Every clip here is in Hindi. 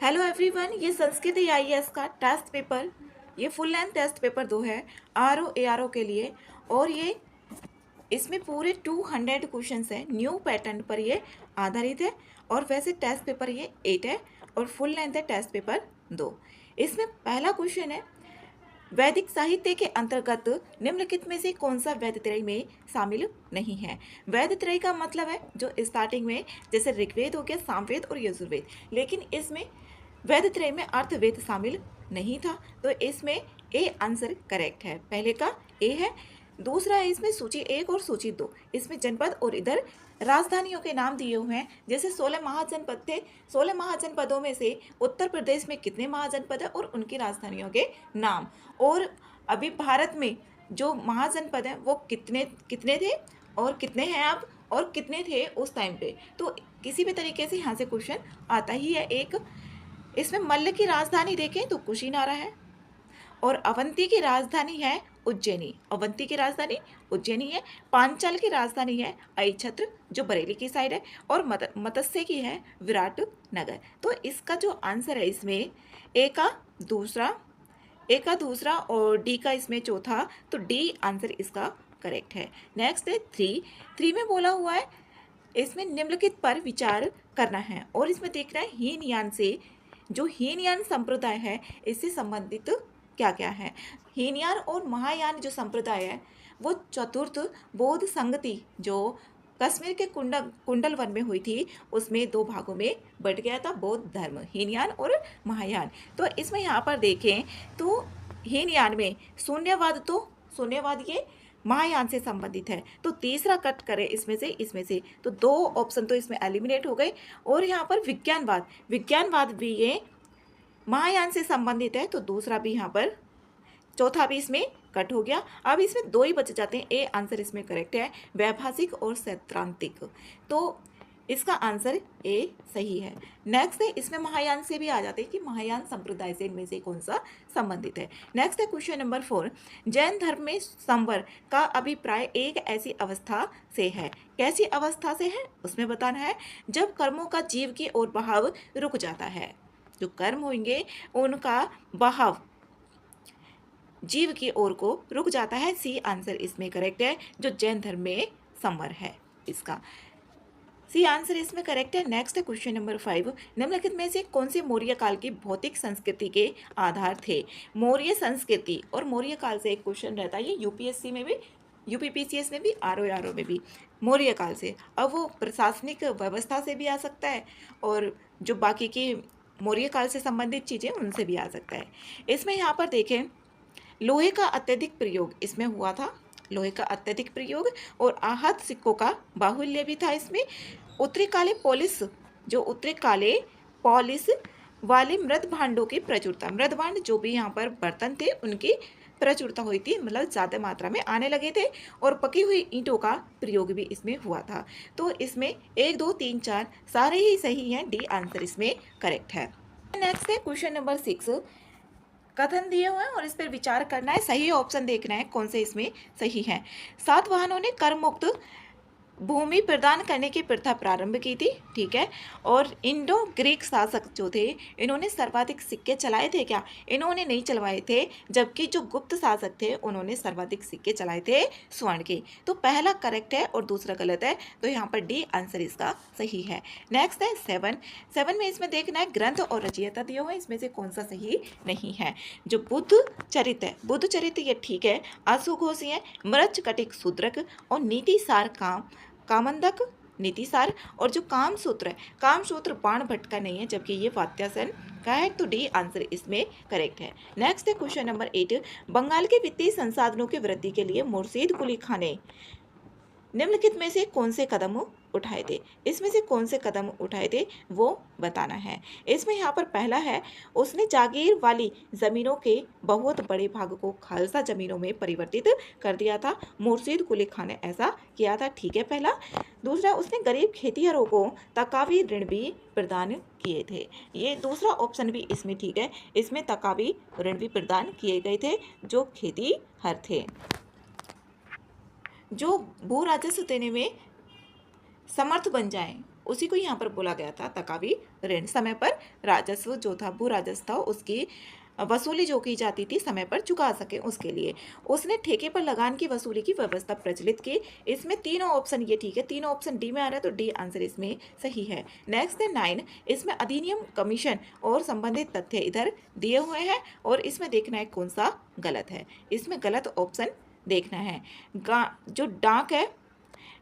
हेलो एवरीवन, ये संस्कृत आईएएस का टेस्ट पेपर, ये फुल लेंथ टेस्ट पेपर 2 है आरओ एआरओ के लिए। और ये इसमें पूरे 200 क्वेश्चंस हैं, न्यू पैटर्न पर ये आधारित है। और वैसे टेस्ट पेपर ये 8 है और फुल लेंथ है टेस्ट पेपर 2। इसमें पहला क्वेश्चन है, वैदिक साहित्य के अंतर्गत निम्नलिखित में से कौन सा वेद त्रय में शामिल नहीं है। वेद त्रय का मतलब है जो स्टार्टिंग में जैसे ऋग्वेद हो गया, सामवेद और यजुर्वेद, लेकिन इसमें वेद त्रय में अर्थवेद शामिल नहीं था, तो इसमें ए आंसर करेक्ट है। पहले का ए है। दूसरा है इसमें सूची 1 और सूची 2, इसमें जनपद और इधर राजधानियों के नाम दिए हुए हैं। जैसे 16 महाजनपद थे, 16 महाजनपदों में से उत्तर प्रदेश में कितने महाजनपद है और उनकी राजधानियों के नाम। और अभी भारत में जो महाजनपद हैं वो कितने कितने थे और कितने हैं अब और कितने थे उस टाइम पे। तो किसी भी तरीके से यहाँ से क्वेश्चन आता ही है एक। इसमें मल्ल की राजधानी देखें तो कुशीनारा है और अवंती की राजधानी है उज्जैनी। अवंती की राजधानी उज्जैनी है। पांचाल की राजधानी है अहिछत्र जो बरेली की साइड है और मत्स्य की है विराट नगर। तो इसका जो आंसर है इसमें ए का दूसरा और डी का इसमें चौथा, तो डी आंसर इसका करेक्ट है। नेक्स्ट है 3 में बोला हुआ है इसमें निम्नलिखित पर विचार करना है और इसमें देखना है हीनयान से, जो हीनयान संप्रदाय है इससे संबंधित क्या क्या है। हीनयान और महायान जो संप्रदाय है वो चतुर्थ बौद्ध संगति जो कश्मीर के कुंडल वन में हुई थी उसमें 2 भागों में बट गया था बौद्ध धर्म, हीनयान और महायान। तो इसमें यहाँ पर देखें तो हीनयान में शून्यवाद ये महायान से संबंधित है। तो तीसरा कट करें इसमें से तो 2 ऑप्शन तो इसमें एलिमिनेट हो गए। और यहाँ पर विज्ञानवाद भी ये महायान से संबंधित है, तो दूसरा भी यहाँ पर, चौथा भी इसमें कट हो गया। अब इसमें 2 ही बच जाते हैं। ए आंसर इसमें करेक्ट है, वैभाषिक और सैद्धांतिक। तो इसका आंसर ए सही है। नेक्स्ट है इसमें महायान से भी आ जाते हैं कि महायान संप्रदाय से इनमें से कौन सा संबंधित है। नेक्स्ट है क्वेश्चन नंबर 4, जैन धर्म में संवर का अभिप्राय एक ऐसी अवस्था से है। कैसी अवस्था से है उसमें बताना है जब कर्मों का जीव की ओर बहाव रुक जाता है। जो कर्म होंगे उनका बहाव जीव की ओर को रुक जाता है। सी आंसर इसमें करेक्ट है, जो जैन धर्म में संवर है इसका सी आंसर इसमें करेक्ट है। नेक्स्ट है क्वेश्चन नंबर 5, निम्नलिखित में से कौन से मौर्य काल की भौतिक संस्कृति के आधार थे। मौर्य संस्कृति और मौर्य काल से एक क्वेश्चन रहता है, ये यूपीएससी में भी, यूपीपीसीएस में भी, आरओ में भी मौर्य काल से। अब वो प्रशासनिक व्यवस्था से भी आ सकता है और जो बाकी की मौर्य काल से संबंधित चीज़ें उनसे भी आ सकता है। इसमें यहाँ पर देखें लोहे का अत्यधिक प्रयोग इसमें हुआ था, लोहे का अत्यधिक प्रयोग और आहत सिक्कों का बाहुल्य भी था। इसमें उत्तरी काले पॉलिश वाले मृद भांडों की प्रचुरता, मृद भांड जो भी यहाँ पर बर्तन थे उनकी प्रचुरता हुई थी, मतलब ज़्यादा मात्रा में आने लगे थे। और पकी हुई ईंटों का प्रयोग भी इसमें हुआ था। तो इसमें 1 2 3 4 सारे ही सही हैं, डी आंसर इसमें करेक्ट है। नेक्स्ट है क्वेश्चन नंबर 6, कथन दिए हुए हैं और इस पर विचार करना है, सही ऑप्शन देखना है कौन से इसमें सही है। सातवाहनों ने कर मुक्त भूमि प्रदान करने की प्रथा प्रारंभ की थी, ठीक है। और इंडो ग्रीक शासक जो थे इन्होंने सर्वाधिक सिक्के चलाए थे क्या? इन्होंने नहीं चलवाए थे, जबकि जो गुप्त शासक थे उन्होंने सर्वाधिक सिक्के चलाए थे स्वर्ण के। तो पहला करेक्ट है और दूसरा गलत है, तो यहाँ पर डी आंसर इसका सही है। नेक्स्ट है 7 में इसमें देखना है ग्रंथ और रचयिता दिए हुए, इसमें से कौन सा सही नहीं है। जो बुद्ध चरित ये ठीक है, आशुघोषी है, मृच कटिक शूद्रक और नीति सार कामंदक नीतिसार। और जो कामसूत्र बाण भट्ट का नहीं है, जबकि ये वात्यासन का है, तो डी आंसर इसमें करेक्ट है। नेक्स्ट है क्वेश्चन नंबर 8, बंगाल के वित्तीय संसाधनों की वृद्धि के लिए मुर्शीद कुली खान ने निम्नलिखित में से कौन से कदम उठाए थे। इसमें से कौन से कदम उठाए थे वो बताना है। इसमें यहाँ पर पहला है उसने जागीर वाली जमीनों के बहुत बड़े भाग को खालसा जमीनों में परिवर्तित कर दिया था। मुर्शीद कुली खान ने ऐसा किया था, ठीक है पहला। दूसरा, उसने गरीब खेतिहरों को तकावी ऋण भी प्रदान किए थे। ये दूसरा ऑप्शन भी इसमें ठीक है, इसमें तकावी ऋण भी प्रदान किए गए थे जो खेतीहर थे, जो भू राजस्व देने में समर्थ बन जाएं, उसी को यहाँ पर बोला गया था तकावी ऋण। समय पर राजस्व जो था, भू राजस्व था, उसकी वसूली जो की जाती थी समय पर चुका सके उसके लिए उसने ठेके पर लगान की वसूली की व्यवस्था प्रचलित की। इसमें तीनों ऑप्शन ये ठीक है, तीनों ऑप्शन डी में आ रहा है, तो डी आंसर इसमें सही है। नेक्स्ट है 9, इसमें अधिनियम, कमीशन और संबंधित तथ्य इधर दिए हुए हैं और इसमें देखना है कौन सा गलत है। इसमें गलत ऑप्शन देखना है। जो डाक है,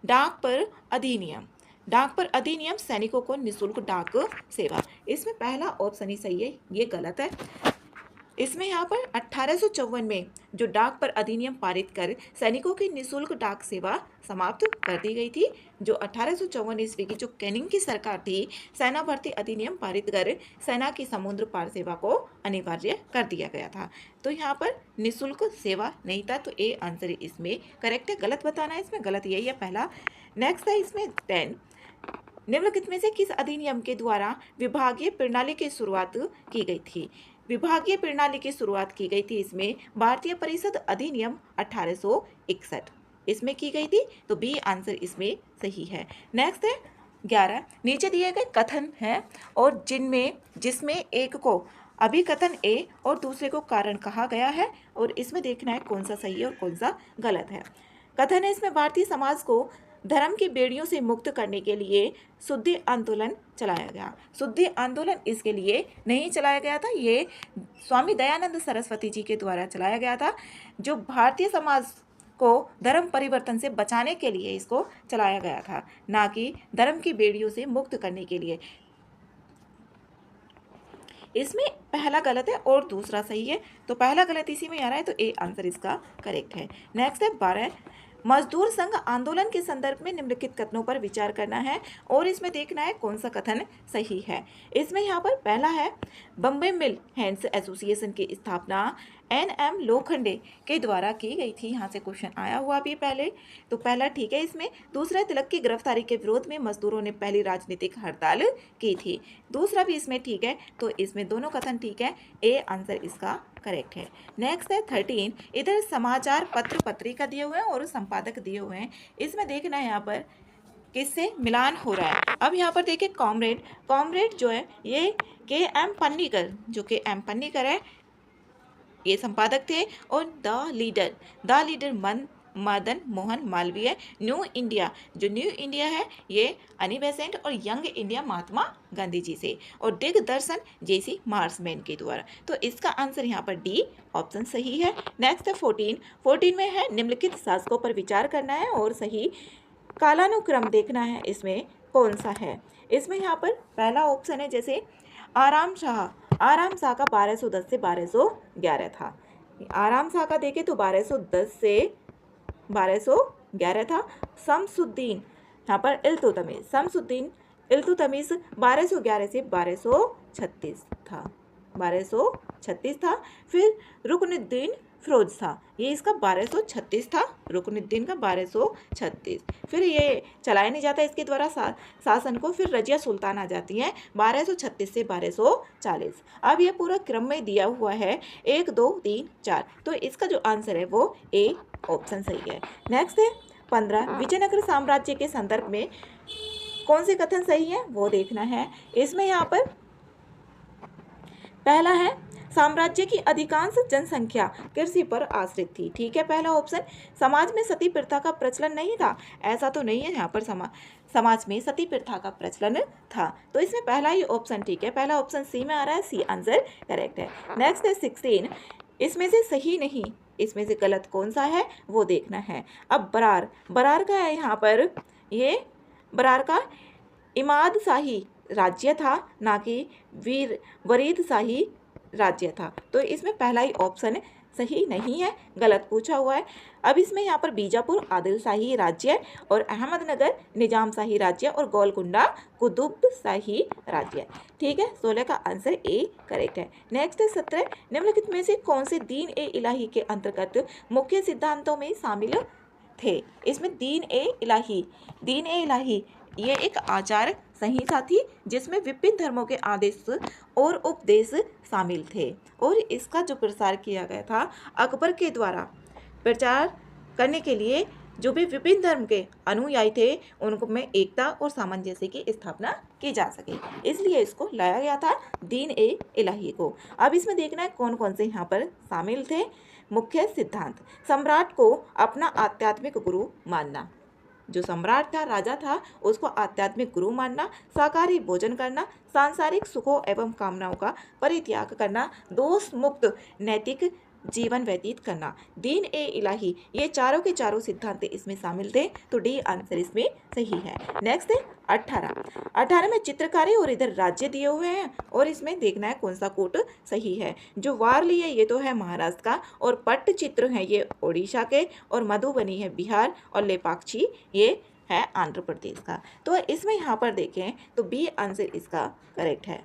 डाक पर अधिनियम, डाक पर अधिनियम सैनिकों को निःशुल्क डाक सेवा, इसमें पहला ऑप्शन ही सही है, ये गलत है। इसमें यहाँ पर 1854 में जो डाक पर अधिनियम पारित कर सैनिकों की निःशुल्क डाक सेवा समाप्त कर दी गई थी। जो 1854 ईस्वी की जो कैनिंग की सरकार थी, सेना भर्ती अधिनियम पारित कर सेना की समुद्र पार सेवा को अनिवार्य कर दिया गया था। तो यहाँ पर निःशुल्क सेवा नहीं था, तो ए आंसर इसमें करेक्ट है। गलत बताना है, इसमें गलत यही है पहला। नेक्स्ट है इसमें 10, निम्नलिखित में से किस अधिनियम के द्वारा विभागीय प्रणाली की शुरुआत की गई थी। विभागीय प्रणाली की शुरुआत की गई थी इसमें भारतीय परिषद अधिनियम 1861 इसमें की गई थी, तो बी आंसर इसमें सही है। नेक्स्ट है 11, नीचे दिए गए कथन हैं और जिसमें एक को अभिकथन ए और दूसरे को कारण कहा गया है और इसमें देखना है कौन सा सही है और कौन सा गलत है। कथन है इसमें भारतीय समाज को धर्म की बेड़ियों से मुक्त करने के लिए शुद्धि आंदोलन चलाया गया। शुद्धि आंदोलन इसके लिए नहीं चलाया गया था, ये स्वामी दयानंद सरस्वती जी के द्वारा चलाया गया था, जो भारतीय समाज को धर्म परिवर्तन से बचाने के लिए इसको चलाया गया था, ना कि धर्म की बेड़ियों से मुक्त करने के लिए। इसमें पहला गलत है और दूसरा सही है, तो पहला गलत इसी में आ रहा है, तो ए आंसर इसका करेक्ट है। नेक्स्ट है 12, मजदूर संघ आंदोलन के संदर्भ में निम्नलिखित कथनों पर विचार करना है और इसमें देखना है कौन सा कथन सही है। इसमें यहाँ पर पहला है बम्बई मिल हैंड्स एसोसिएशन की स्थापना एन.एम. लोखंडे के द्वारा की गई थी। यहाँ से क्वेश्चन आया हुआ भी पहले, तो पहला ठीक है इसमें। दूसरा, तिलक की गिरफ्तारी के विरोध में मजदूरों ने पहली राजनीतिक हड़ताल की थी, दूसरा भी इसमें ठीक है, तो इसमें दोनों कथन ठीक है, ए आंसर इसका करेक्ट है। नेक्स्ट है 13, इधर समाचार पत्र पत्रिका दिए हुए हैं और संपादक दिए हुए हैं, इसमें देखना है यहाँ पर किससे मिलान हो रहा है। अब यहाँ पर देखिए कॉमरेड जो है ये के.एम. पन्नीकर, जो के.एम. पन्नीकर है ये संपादक थे, और the leader Madan Mohan Malviya, new India, जो न्यू इंडिया है ये अनी बेसेंट और यंग इंडिया महात्मा गांधी जी से, और दिग्दर्शन जेसी मार्समैन के द्वारा, तो इसका आंसर यहाँ पर डी ऑप्शन सही है। नेक्स्ट है 14 में है निम्नलिखित शासकों पर विचार करना है और सही कालानुक्रम देखना है, इसमें कौन सा है। इसमें यहाँ पर पहला ऑप्शन है जैसे आराम शाह का 1210 से 1211 था। आराम शाह का देखें तो 1210 से 1211 था। शमसुद्दीन यहाँ पर शमसुद्दीन इल्तुतमिश 1211 से 1236 था, 1236 था। फिर रुकनुद्दीन फिरोज था, ये इसका 1236 था, रुकनुद्दीन का 1236। फिर ये चलाया नहीं जाता इसके द्वारा शासन को। फिर रजिया सुल्तान आ जाती है 1236 से 1240। अब ये पूरा क्रम में दिया हुआ है 1 2 3 4, तो इसका जो आंसर है वो ए ऑप्शन सही है। नेक्स्ट है 15, विजयनगर साम्राज्य के संदर्भ में कौन से कथन सही है वो देखना है। इसमें यहाँ पर पहला है साम्राज्य की अधिकांश जनसंख्या कृषि पर आश्रित थी, ठीक है पहला ऑप्शन। समाज में सती प्रथा का प्रचलन नहीं था, ऐसा तो नहीं है, यहाँ पर समाज में सती प्रथा का प्रचलन था, तो इसमें पहला ही ऑप्शन ठीक है, पहला ऑप्शन सी में आ रहा है, सी आंसर करेक्ट है। नेक्स्ट है 16, इसमें से सही नहीं, इसमें से गलत कौन सा है वो देखना है। अब बरार का है यहाँ पर, ये बरार का इमाद शाही राज्य था, ना कि वरीद शाही राज्य था, तो इसमें पहला ही ऑप्शन सही नहीं है, गलत पूछा हुआ है। अब इसमें यहाँ पर बीजापुर आदिल शाही राज्य और अहमदनगर निजाम शाही राज्य और गोलकुंडा कुतुब शाही राज्य, ठीक है। 16 का आंसर ए करेक्ट है। नेक्स्ट है 17, निम्नलिखित में से कौन से दीन ए इलाही के अंतर्गत मुख्य सिद्धांतों में शामिल थे। इसमें दीन ए इलाही ये एक आचार संहिता थी जिसमें विभिन्न धर्मों के आदेश और उपदेश शामिल थे, और इसका जो प्रसार किया गया था अकबर के द्वारा प्रचार करने के लिए जो भी विभिन्न धर्म के अनुयायी थे उनको में एकता और सामंजस्य की स्थापना की जा सके, इसलिए इसको लाया गया था दीन ए इलाही को। अब इसमें देखना है कौन कौन से यहाँ पर शामिल थे। मुख्य सिद्धांत, सम्राट को अपना आध्यात्मिक गुरु मानना, जो सम्राट था, राजा था, उसको आध्यात्मिक गुरु मानना, शाकाहारी भोजन करना, सांसारिक सुखों एवं कामनाओं का परित्याग करना, दोष मुक्त नैतिक जीवन व्यतीत करना, दीन ए इलाही, ये चारों के चारों सिद्धांत इसमें शामिल थे, तो डी आंसर इसमें सही है। नेक्स्ट है 18 में चित्रकारी और इधर राज्य दिए हुए हैं और इसमें देखना है कौन सा कोट सही है। जो वारली है ये तो है महाराष्ट्र का, और पट्टचित्र है ये उड़ीसा के, और मधुबनी है बिहार, और लेपाक्षी ये है आंध्र प्रदेश का। तो इसमें यहाँ पर देखें तो बी आंसर इसका करेक्ट है,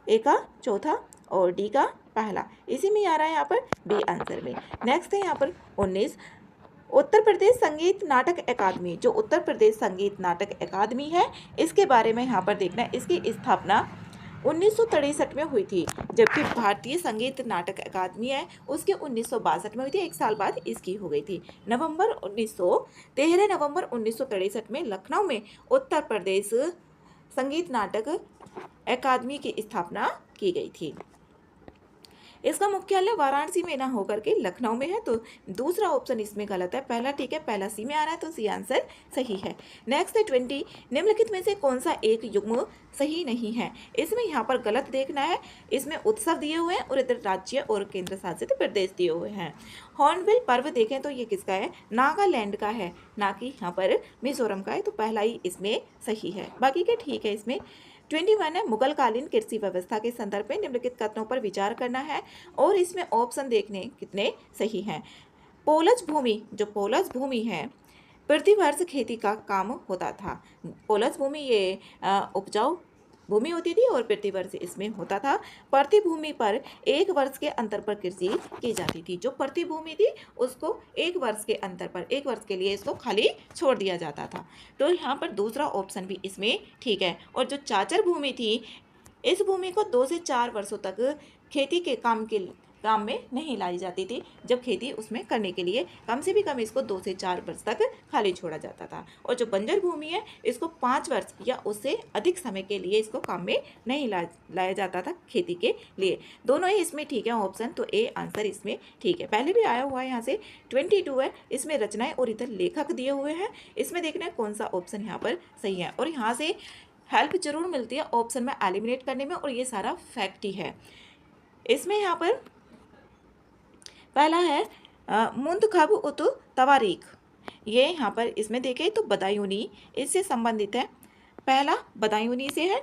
ए का चौथा और डी का पहला, इसी में आ रहा है यहाँ पर बी आंसर में। नेक्स्ट है यहाँ पर 19, उत्तर प्रदेश संगीत नाटक अकादमी, जो उत्तर प्रदेश संगीत नाटक अकादमी है इसके बारे में यहाँ पर देखना है। इसकी स्थापना 1963 में हुई थी, जबकि भारतीय संगीत नाटक अकादमी है उसके 1962 में हुई थी, एक साल बाद इसकी हो गई थी। 13 नवंबर 1963 में लखनऊ में उत्तर प्रदेश संगीत नाटक अकादमी की स्थापना की गई थी। इसका मुख्यालय वाराणसी में ना होकर के लखनऊ में है, तो दूसरा ऑप्शन इसमें गलत है, पहला ठीक है, पहला सी में आ रहा है, तो सी आंसर सही है। नेक्स्ट है 20, निम्नलिखित में से कौन सा एक युग्म सही नहीं है। इसमें यहाँ पर गलत देखना है, इसमें उत्सव दिए हुए हैं और इधर राज्य और केंद्र शासित प्रदेश दिए हुए हैं। हॉर्नबिल पर्व देखें तो ये किसका है, नागालैंड का है, ना कि यहाँ पर मिजोरम का है, तो पहला ही इसमें सही है, बाकी के ठीक है। इसमें 21 है, मुगल कालीन कृषि व्यवस्था के संदर्भ में निम्नलिखित कथनों पर विचार करना है, और इसमें ऑप्शन देखने कितने सही हैं। पोलज भूमि, जो पोलज भूमि है प्रति वर्ष खेती का काम होता था। पोलज भूमि ये उपजाऊ भूमि होती थी और प्रति वर्ष इसमें होता था। प्रति भूमि पर एक वर्ष के अंतर पर कृषि की जाती थी। जो प्रति भूमि थी उसको एक वर्ष के अंतर पर, एक वर्ष के लिए इसको खाली छोड़ दिया जाता था, तो यहाँ पर दूसरा ऑप्शन भी इसमें ठीक है। और जो चाचर भूमि थी, इस भूमि को 2 से 4 वर्षों तक खेती के काम में नहीं लाई जाती थी, जब खेती उसमें करने के लिए कम से भी कम इसको 2 से 4 वर्ष तक खाली छोड़ा जाता था। और जो बंजर भूमि है इसको 5 वर्ष या उससे अधिक समय के लिए इसको काम में नहीं लाया जाता था खेती के लिए। दोनों ही इसमें ठीक है ऑप्शन, तो ए आंसर इसमें ठीक है। पहले भी आया हुआ है यहाँ से 22 है, इसमें रचनाएं और इधर लेखक दिए हुए हैं, इसमें देखना है कौन सा ऑप्शन यहाँ पर सही है। और यहाँ से हेल्प जरूर मिलती है ऑप्शन में एलिमिनेट करने में, और ये सारा फैक्ट ही है। इसमें यहाँ पर पहला है मुंतखब उत तवारीख, ये यहाँ पर इसमें देखें तो बदायूनी इससे संबंधित है, पहला बदायूनी से है।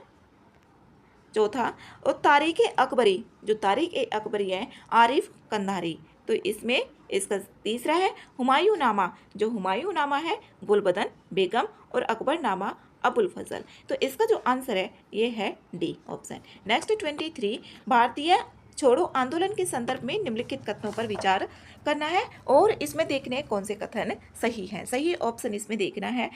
चौथा और तारीख अकबरी, जो तारीख ए अकबरी है आरिफ कंधारी, तो इसमें इसका तीसरा है हुमायूं नामा, जो हुमायूं नामा है गुलबदन बेगम, और अकबर नामा अबुल फजल, तो इसका जो आंसर है ये है डी ऑप्शन। नेक्स्ट 23, भारतीय छोड़ो आंदोलन के संदर्भ में निम्नलिखित कथनों पर विचार करना है, और इसमें देखने कौन से कथन सही हैं। सही ऑप्शन इसमें देखना है।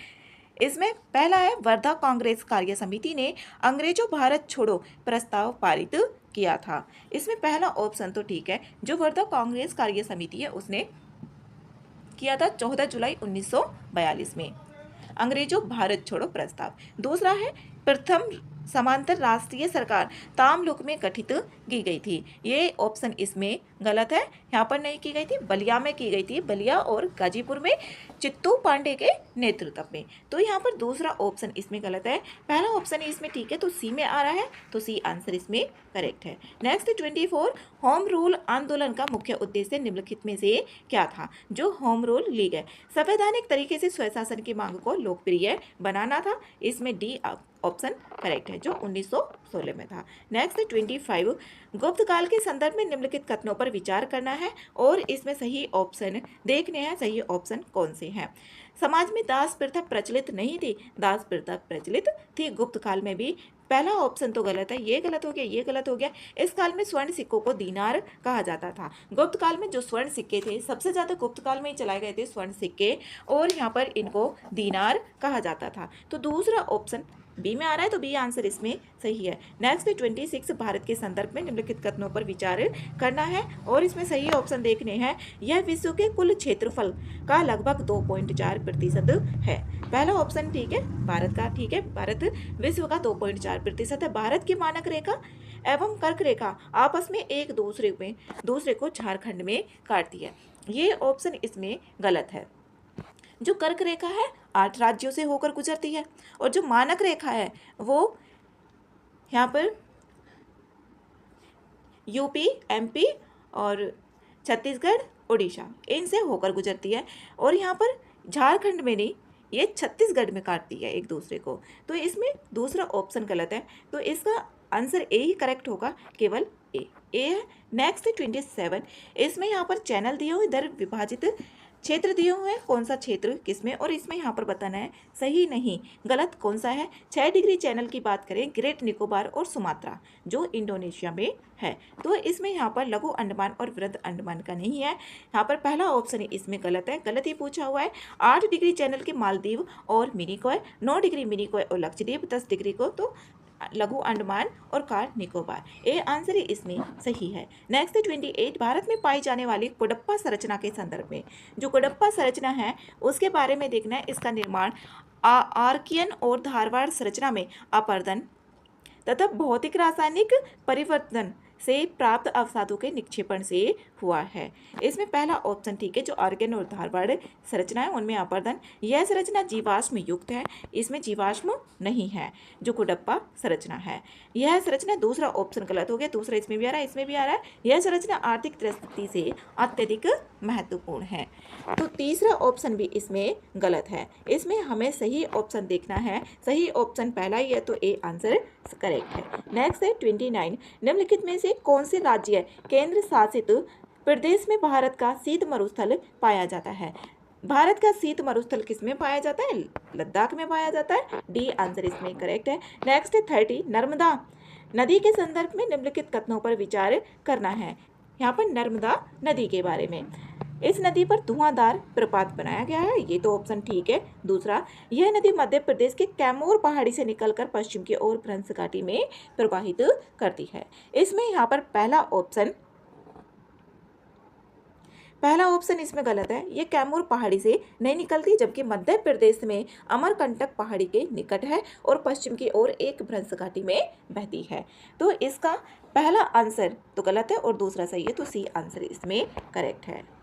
इसमें पहला है वर्धा कांग्रेस कार्य समिति ने अंग्रेजों भारत छोड़ो प्रस्ताव पारित किया था। इसमें पहला ऑप्शन तो ठीक है, जो वर्धा कांग्रेस कार्य समिति है उसने किया था 14 जुलाई 1942 में अंग्रेजों भारत छोड़ो प्रस्ताव। दूसरा है प्रथम समांतर राष्ट्रीय सरकार तामलुक में गठित की गई थी, ये ऑप्शन इसमें गलत है, यहाँ पर नहीं की गई थी, बलिया में की गई थी, बलिया और गाजीपुर में चित्तू पांडे के नेतृत्व में, तो यहाँ पर दूसरा ऑप्शन इसमें गलत है, पहला ऑप्शन इसमें ठीक है, तो सी में आ रहा है, तो सी आंसर इसमें करेक्ट है। नेक्स्ट 24, होम रूल आंदोलन का मुख्य उद्देश्य निम्नलिखित में से क्या था। जो होम रूल लीग है संवैधानिक तरीके से स्वशासन की मांग को लोकप्रिय बनाना था, इसमें डी ऑप्शन करेक्ट है, जो 1916 में था। नेक्स्ट 25, गुप्त काल के संदर्भ में निम्नलिखित कथनों पर विचार करना है, और इसमें सही ऑप्शन देखने हैं, सही ऑप्शन कौन से हैं। समाज में दास प्रथा प्रचलित नहीं थी, दास प्रथा प्रचलित थी गुप्त काल में भी, पहला ऑप्शन तो गलत है, ये गलत हो गया, ये गलत हो गया। इस काल में स्वर्ण सिक्कों को दीनार कहा जाता था। गुप्त काल में जो स्वर्ण सिक्के थे सबसे ज़्यादा गुप्त काल में ही चलाए गए थे स्वर्ण सिक्के, और यहाँ पर इनको दीनार कहा जाता था, तो दूसरा ऑप्शन बी में आ रहा है तो बी आंसर इसमें सही है। नेक्स्ट 26 भारत के संदर्भ में निम्नलिखित कथनों पर विचार करना है और इसमें सही ऑप्शन देखने हैं। यह विश्व के कुल क्षेत्रफल का लगभग 2.4% है। पहला ऑप्शन ठीक है, भारत का ठीक है, भारत विश्व का 2.4% है। भारत की मानक रेखा एवं कर्क रेखा आपस में एक दूसरे को झारखंड में काटती है। ये ऑप्शन इसमें गलत है। जो कर्क रेखा है 8 राज्यों से होकर गुजरती है और जो मानक रेखा है वो यहाँ पर यूपी, एमपी और छत्तीसगढ़, उड़ीसा इनसे होकर गुजरती है और यहाँ पर झारखंड में नहीं, ये छत्तीसगढ़ में काटती है एक दूसरे को। तो इसमें दूसरा ऑप्शन गलत है, तो इसका आंसर ए ही करेक्ट होगा, केवल ए है। नेक्स्ट 27, इसमें यहाँ पर चैनल दिए हुए, इधर विभाजित क्षेत्र दिए हुए हैं, कौन सा क्षेत्र किसमें, और इसमें यहाँ पर बताना है सही नहीं गलत कौन सा है। 6 डिग्री चैनल की बात करें ग्रेट निकोबार और सुमात्रा जो इंडोनेशिया में है, तो इसमें यहाँ पर लघु अंडमान और वृहद अंडमान का नहीं है। यहाँ पर पहला ऑप्शन इसमें गलत है, गलत ही पूछा हुआ है। 8 डिग्री चैनल के मालदीव और मिनिकॉय, 9 डिग्री मिनिकॉय और लक्षद्वीप, 10 डिग्री को तो लघु अंडमान और कार निकोबार, ए आंसर ही इसमें सही है। नेक्स्ट 28, भारत में पाई जाने वाली कुडप्पा संरचना के संदर्भ में, जो कुडप्पा संरचना है उसके बारे में देखना है। इसका निर्माण आर्कियन और धारवाड़ संरचना में अपरदन तथा भौतिक रासायनिक परिवर्तन से प्राप्त अवसादों के निक्षेपण से हुआ है। इसमें पहला ऑप्शन ठीक है, जो आर्गन और धारवाड़ संरचना है उनमें अपरदन। यह संरचना जीवाश्म युक्त है, इसमें जीवाश्म नहीं है जो कुडप्पा संरचना है। यह संरचना, दूसरा ऑप्शन गलत हो गया, दूसरा इसमें भी आ रहा है, इसमें भी आ रहा है। यह संरचना आर्थिक दृष्टि से अत्यधिक महत्वपूर्ण है, तो तीसरा ऑप्शन भी इसमें गलत है। इसमें हमें सही ऑप्शन देखना है, सही ऑप्शन पहला ही है, तो ए आंसर करेक्ट है। नेक्स्ट है 29, निम्नलिखित में से कौन से राज्य केंद्र शासित प्रदेश में भारत का शीत मरुस्थल पाया जाता है। भारत का शीत मरुस्थल किस में पाया जाता है, लद्दाख में पाया जाता है, डी आंसर इसमें करेक्ट है। नेक्स्ट 30, नर्मदा नदी के संदर्भ में निम्नलिखित कथनों पर विचार करना है। यहाँ पर नर्मदा नदी के बारे में, इस नदी पर धुआंधार प्रपात बनाया गया है, ये तो ऑप्शन ठीक है। दूसरा, यह नदी मध्य प्रदेश के कैमूर पहाड़ी से निकलकर पश्चिम की ओर भ्रंश घाटी में प्रवाहित करती है। इसमें यहाँ पर पहला ऑप्शन इसमें गलत है, ये कैमूर पहाड़ी से नहीं निकलती, जबकि मध्य प्रदेश में अमरकंटक पहाड़ी के निकट है और पश्चिम की ओर एक भ्रंश घाटी में बहती है। तो इसका पहला आंसर तो गलत है और दूसरा सही है, तो सी आंसर इसमें करेक्ट है।